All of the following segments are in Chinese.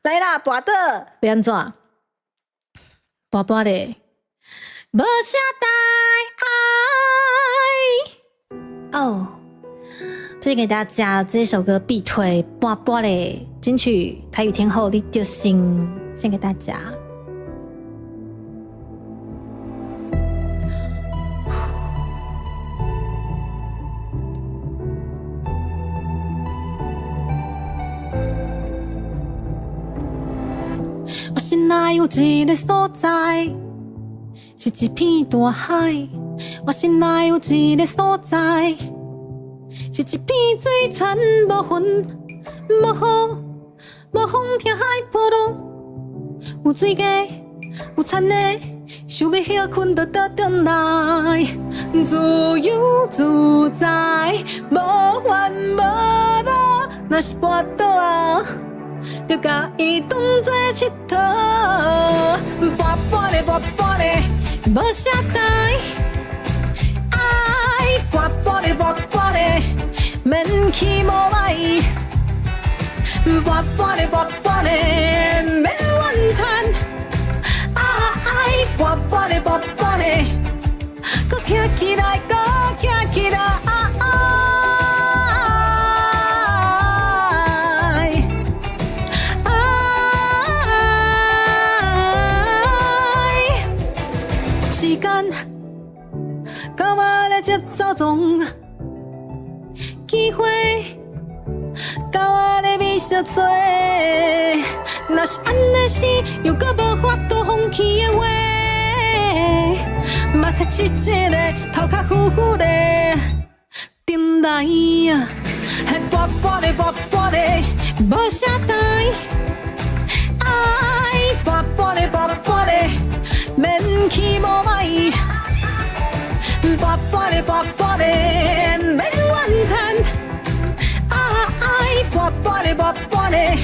来啦，跋倒，要安怎？跋跋的，无啥大爱。哦，推荐给大家这首歌必推，跋跋的金曲台语天后你就行，献给大家。我心内有一个所在，是一片大海。我心内有一个所在，是一片水田，无云无雨，无风听海波浪，有水价，有田的，想要歇困就倒转来，自由自在，无烦无恼。若是跋倒啊，就甲伊当作佚佗，跋跋咧跋跋咧，无啥大爱，跋跋咧跋跋咧，免去无爱，跋跋咧跋跋咧，免怨叹，爱，跋跋咧跋跋咧，搁站起来，搁站起来。时间，甲我来这走动，机会，甲我来比小做。若是安尼时，又搁无法度放弃的话，目屎一一个，头壳呼呼的，等来啊，跋跋咧跋跋咧，无啥大爱，跋跋咧跋跋咧。免去无爱，跋跋咧跋跋咧，免怨叹，爱，跋跋咧跋跋咧，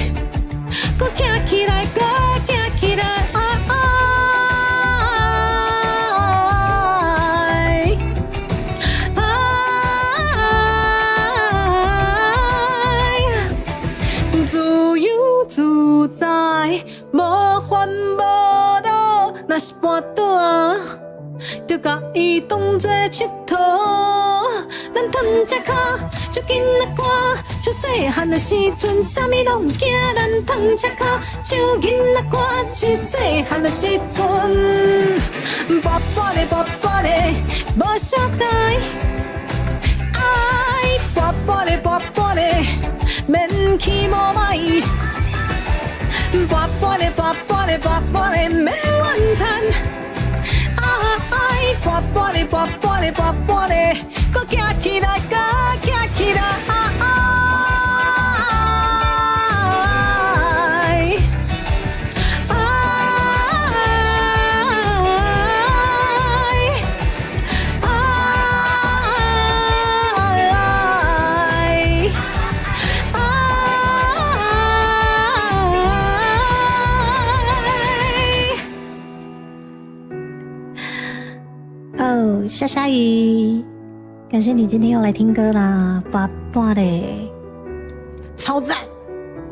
搁站起来，搁站起来，自由自在，无烦无。若是跋倒啊，就甲伊当作佚佗。咱躺只脚，就紧仔歌，像细汉的时阵，啥物拢惊。咱躺只脚，像紧仔歌，像细汉的时阵。跋跋咧跋跋咧，无啥大爱，跋跋咧跋跋咧，免去无爱。跋跋咧跋跋咧跋跋咧，免怨叹，爱，跋跋咧跋跋咧跋跋咧，搁站起来，搁站起来，哦，下下雨，感谢你今天又来听歌啦，跋跋嘞，超赞，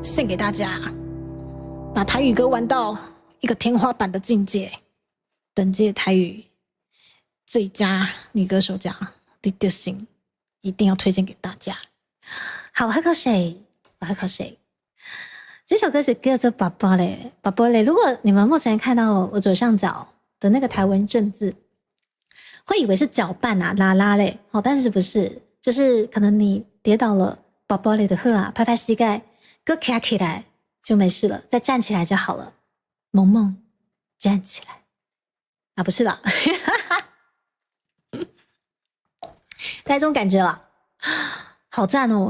献给大家，把台语歌玩到一个天花板的境界，本届台语最佳女歌手奖，你就行，一定要推荐给大家。好，我喝口水，我喝口水。这首歌是叫做跋跋嘞，跋跋嘞。如果你们目前看到我左上角的那个台文正字，会以为是搅拌啊，拉拉嘞，哦，但是不是，就是可能你跌倒了，跋跋嘞的喝啊，拍拍膝盖，搁站起来就没事了，再站起来就好了。萌萌，站起来啊，不是啦，大家这种感觉了，好赞哦。